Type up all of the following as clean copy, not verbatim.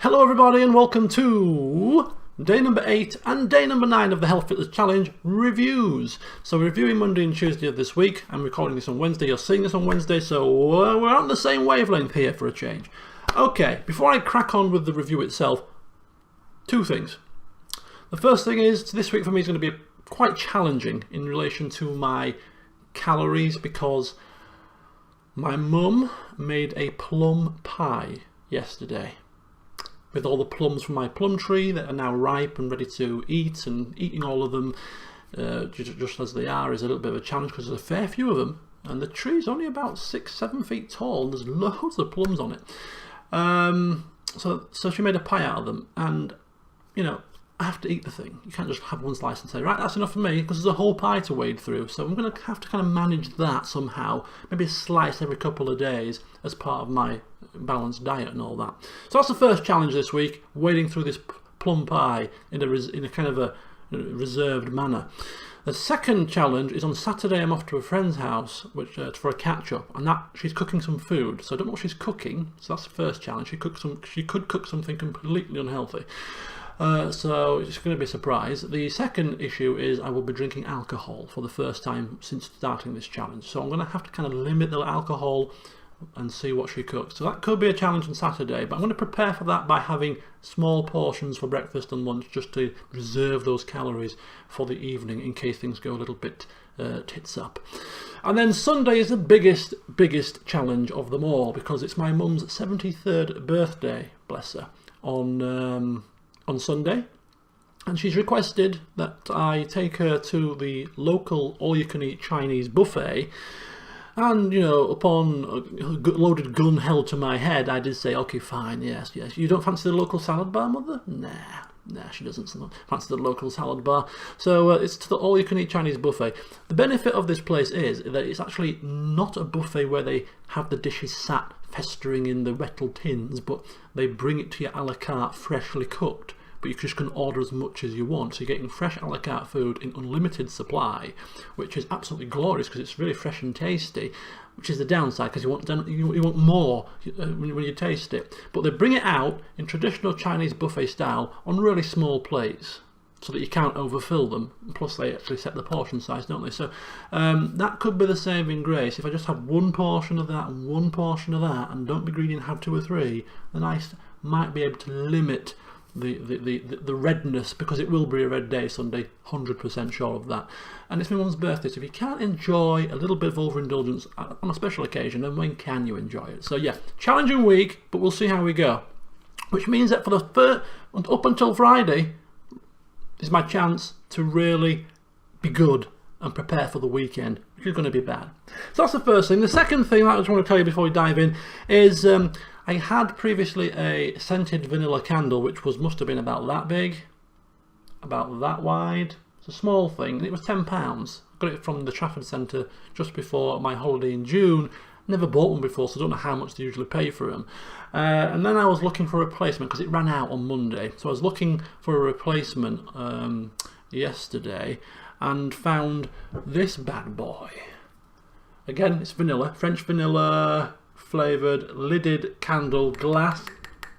Hello everybody and welcome to day number 8 and day number 9 of the Health Fitness Challenge reviews. So we're reviewing Monday and Tuesday of this week. I'm recording this on Wednesday, you're seeing this on Wednesday, so we're on the same wavelength here for a change. Okay, before I crack on with the review itself, two things. The first thing is, this week for me is going to be quite challenging in relation to my calories because my mum made a plum pie yesterday with all the plums from my plum tree that are now ripe and ready to eat, and eating all of them just as they are is a little bit of a challenge because there's a fair few of them and the tree is only about 6-7 feet tall and there's loads of plums on it. So she made a pie out of them, and you know, I have to eat the thing. You can't just have one slice and say, right, that's enough for me, because there's a whole pie to wade through. So I'm going to have to kind of manage that somehow. Maybe a slice every couple of days as part of my balanced diet and all that. So that's the first challenge this week, wading through this plum pie in a kind of a reserved manner. The second challenge is on Saturday. I'm off to a friend's house for a catch-up, and she's cooking some food. So I don't know what she's cooking. So that's the first challenge. She could cook something completely unhealthy. So it's going to be a surprise. The second issue is I will be drinking alcohol for the first time since starting this challenge. So I'm going to have to kind of limit the alcohol and see what she cooks. So that could be a challenge on Saturday, but I'm going to prepare for that by having small portions for breakfast and lunch just to reserve those calories for the evening in case things go a little bit tits up. And then Sunday is the biggest challenge of them all because it's my mum's 73rd birthday, bless her, on Sunday, and she's requested that I take her to the local all-you-can-eat Chinese buffet. And you know, upon a loaded gun held to my head, I did say, okay, fine, yes. You don't fancy the local salad bar, mother? Nah, she doesn't fancy the local salad bar. So it's to the all-you-can-eat Chinese buffet. The benefit of this place is that it's actually not a buffet where they have the dishes sat festering in the metal tins, but they bring it to you a la carte, freshly cooked. But you just can order as much as you want. So you're getting fresh a la carte food in unlimited supply, which is absolutely glorious because it's really fresh and tasty, which is the downside because you want more when you taste it. But they bring it out in traditional Chinese buffet style on really small plates so that you can't overfill them. Plus they actually set the portion size, don't they? So that could be the saving grace. If I just have one portion of that and one portion of that and don't be greedy and have 2 or 3, then I might be able to limit the redness, because it will be a red day Sunday, 100% sure of that. And it's my mum's birthday, so if you can't enjoy a little bit of overindulgence on a special occasion, then when can you enjoy it? So yeah, challenging week, but we'll see how we go. Which means that for the first, up until Friday is my chance to really be good and prepare for the weekend, which is going to be bad. So that's the first thing. The second thing that I just want to tell you before we dive in is I had previously a scented vanilla candle which must have been about that big, about that wide. It's a small thing and it was £10. I got it from the Trafford Centre just before my holiday in June. Never bought one before, so I don't know how much they usually pay for them. And then I was looking for a replacement because it ran out on Monday. So I was looking for a replacement yesterday and found this bad boy. Again, it's vanilla, French vanilla flavoured lidded candle, glass.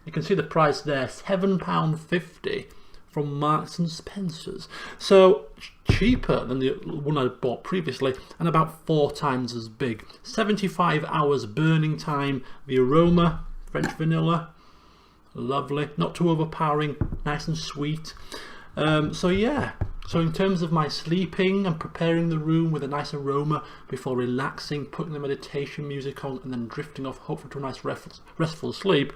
You can see the price there, £7.50 from Marks and Spencer's. So cheaper than the one I bought previously and about 4 times as big. 75 hours burning time. The aroma, French vanilla, lovely, not too overpowering, nice and sweet. So yeah, so in terms of my sleeping and preparing the room with a nice aroma before relaxing, putting the meditation music on and then drifting off hopefully to a nice restful sleep,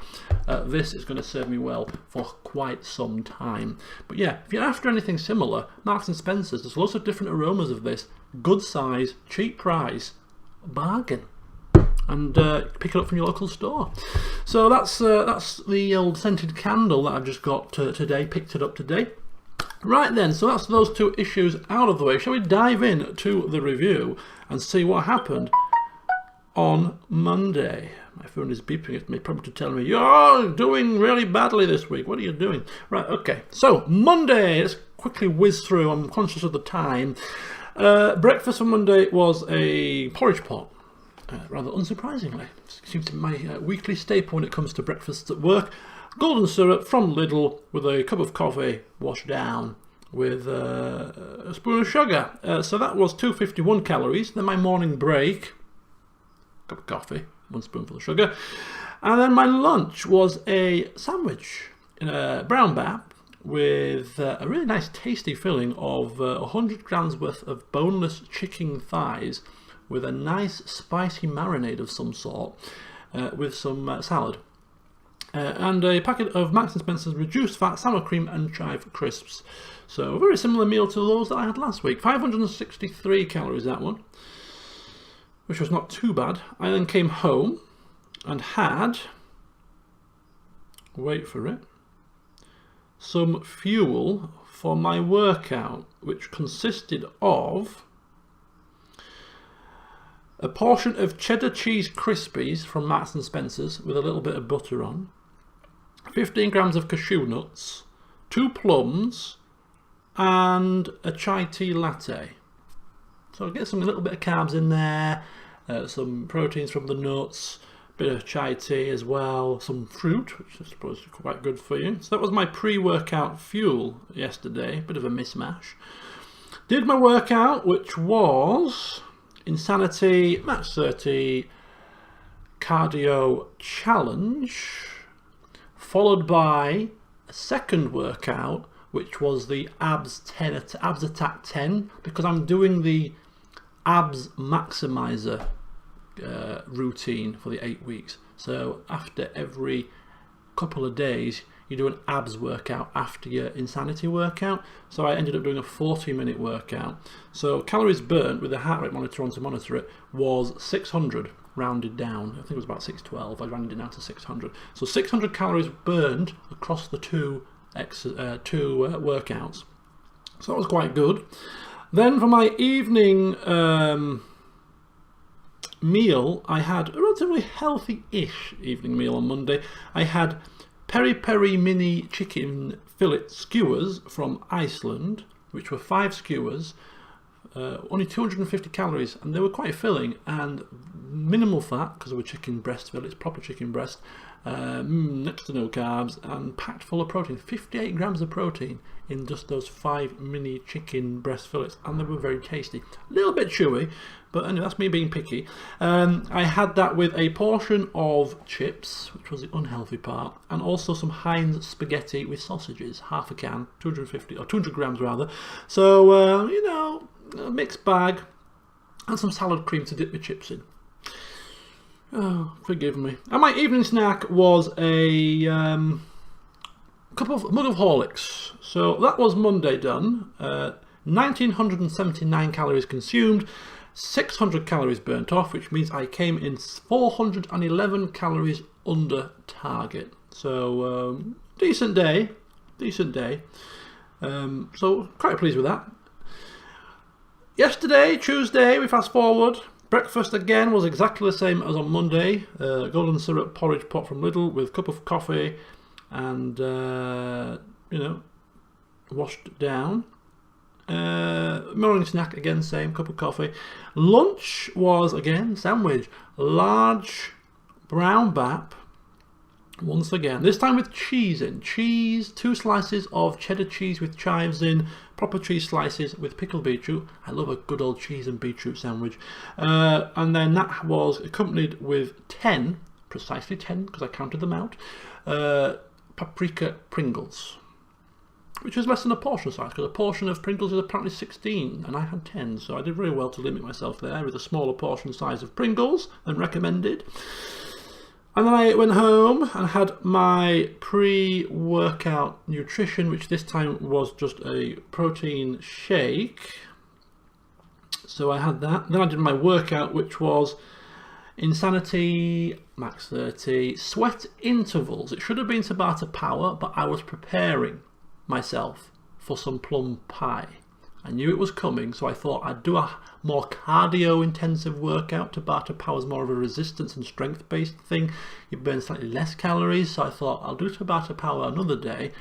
this is going to serve me well for quite some time. But yeah, if you're after anything similar, Marks and Spencer's, there's lots of different aromas of this, good size, cheap price, bargain. And pick it up from your local store. So that's the old scented candle that I've just got today, picked it up today. Right then, so that's those 2 issues out of the way. Shall we dive in to the review and see what happened on Monday? My phone is beeping at me, probably to tell me, you're doing really badly this week. What are you doing? Right, okay. So, Monday, let's quickly whiz through. I'm conscious of the time. Breakfast on Monday was a porridge pot. Rather unsurprisingly. It seems to be my weekly staple when it comes to breakfasts at work. golden syrup from Lidl with a cup of coffee washed down with a spoon of sugar. So that was 251 calories. Then my morning break, cup of coffee, 1 spoonful of sugar. And then my lunch was a sandwich in a brown bap with a really nice tasty filling of 100 grams worth of boneless chicken thighs with a nice spicy marinade of some sort with some salad. And a packet of Marks & Spencer's reduced fat sour cream and chive crisps. So a very similar meal to those that I had last week. 563 calories, that one, which was not too bad. I then came home and had, wait for it, some fuel for my workout, which consisted of a portion of cheddar cheese crispies from Marks & Spencer's with a little bit of butter on, 15 grams of cashew nuts, 2 plums, and a chai tea latte. So I get some little bit of carbs in there, some proteins from the nuts, bit of chai tea as well, some fruit, which I suppose is quite good for you. So that was my pre-workout fuel yesterday, bit of a mismatch. Did my workout, which was Insanity Max 30 Cardio Challenge, followed by a second workout, which was the Abs Attack 10, because I'm doing the Abs Maximizer routine for the 8 weeks. So after every couple of days you do an abs workout after your Insanity workout. So I ended up doing a 40-minute workout. So calories burnt with a heart rate monitor on to monitor it was 600 rounded down. I think it was about 612. I rounded it down to 600. So 600 calories burned across the two workouts. So that was quite good. Then for my evening meal, I had a relatively healthy-ish evening meal on Monday. I had peri peri mini chicken fillet skewers from Iceland, which were 5 skewers, only 250 calories, and they were quite filling and minimal fat because they were chicken breast fillets, proper chicken breast, next to no carbs, and packed full of protein. 58 grams of protein in just those 5 mini chicken breast fillets, and they were very tasty. A little bit chewy, but anyway, that's me being picky. I had that with a portion of chips, which was the unhealthy part, and also some Heinz spaghetti with sausages, half a can, 200 grams rather. So, you know, a mixed bag, and some salad cream to dip the chips in. Oh, forgive me. And my evening snack was a mug of Horlicks. So that was Monday done. 1979 calories consumed, 600 calories burnt off, which means I came in 411 calories under target. So decent day. So quite pleased with that. Yesterday, Tuesday, we fast forward. Breakfast again was exactly the same as on Monday. Golden syrup porridge pot from Lidl with a cup of coffee and, you know, washed down. Morning snack again, same, cup of coffee. Lunch was again sandwich, large brown bap, once again, this time with cheese in. Cheese, 2 slices of cheddar cheese with chives in, proper cheese slices with pickled beetroot. I love a good old cheese and beetroot sandwich. And then that was accompanied with 10, precisely 10 because I counted them out, paprika Pringles, which is less than a portion size, because a portion of Pringles is apparently 16 and I had 10, so I did very well to limit myself there with a smaller portion size of Pringles than recommended. And then I went home and had my pre-workout nutrition, which this time was just a protein shake. So I had that. Then I did my workout, which was Insanity Max 30 sweat intervals. It should have been Tabata Power, but I was preparing myself for some plum pie. I knew it was coming, so I thought I'd do a more cardio intensive workout. Tabata Power is more of a resistance and strength based thing. You burn slightly less calories, so I thought I'll do Tabata Power another day.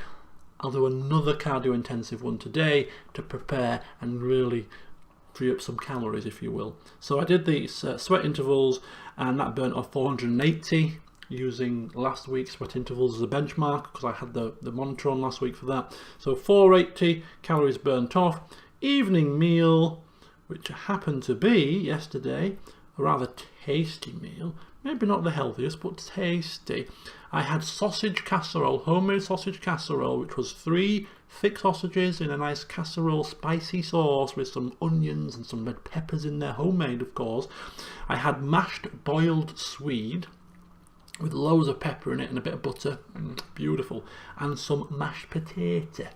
I'll do another cardio intensive one today to prepare and really free up some calories, if you will. So I did these sweat intervals, and that burnt off 480 using last week's sweat intervals as a benchmark because I had the monitor on last week for that. So 480 calories burnt off. Evening meal, which happened to be yesterday a rather tasty meal, maybe not the healthiest but tasty. I had sausage casserole, homemade sausage casserole, which was 3 thick sausages in a nice casserole spicy sauce with some onions and some red peppers in there, homemade of course. I had mashed boiled swede with loads of pepper in it and a bit of butter, beautiful, and some mashed potato,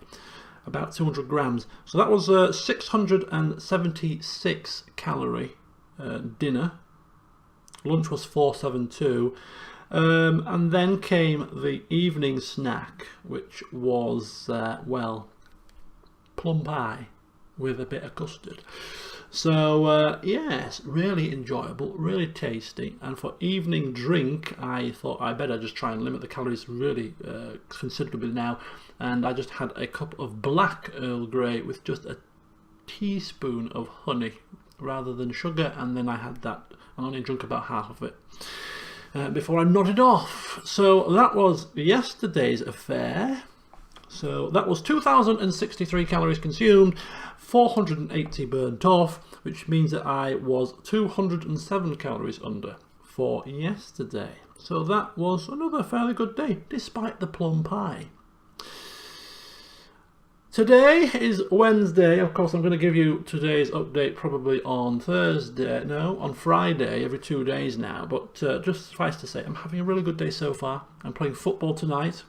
about 200 grams. So that was a 676 calorie dinner. Lunch was 472. And then came the evening snack, which was, well, plum pie with a bit of custard. So, yes, really enjoyable, really tasty. And for evening drink, I thought I better just try and limit the calories really considerably now. And I just had a cup of black Earl Grey with just a teaspoon of honey rather than sugar. And then I had that, and only drunk about half of it before I nodded off. So that was yesterday's affair. So that was 2,063 calories consumed, 480 burnt off, which means that I was 207 calories under for yesterday. So that was another fairly good day, despite the plum pie. Today is Wednesday. Of course, I'm going to give you today's update probably on Thursday. No, on Friday, every 2 days now. But just suffice to say, I'm having a really good day so far. I'm playing football tonight.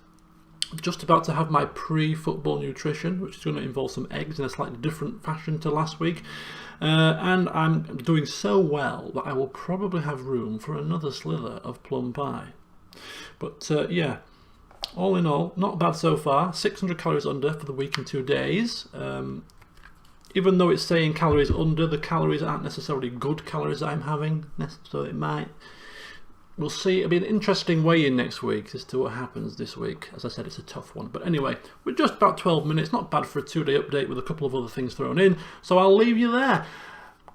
Just about to have my pre-football nutrition, which is going to involve some eggs in a slightly different fashion to last week. And I'm doing so well that I will probably have room for another slither of plum pie. But yeah. All in all, not bad so far. 600 calories under for the week and 2 days. Even though it's saying calories under, the calories aren't necessarily good calories that I'm having. So it might... We'll see. It'll be an interesting weigh-in next week as to what happens this week. As I said, it's a tough one. But anyway, we're just about 12 minutes. Not bad for a 2-day update with a couple of other things thrown in. So I'll leave you there.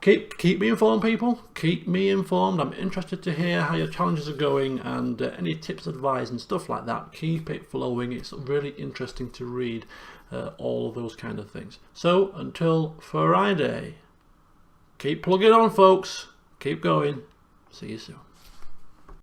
Keep me informed, people. Keep me informed. I'm interested to hear how your challenges are going and any tips, advice and stuff like that. Keep it flowing. It's really interesting to read all of those kind of things. So until Friday, keep plugging on, folks. Keep going. See you soon.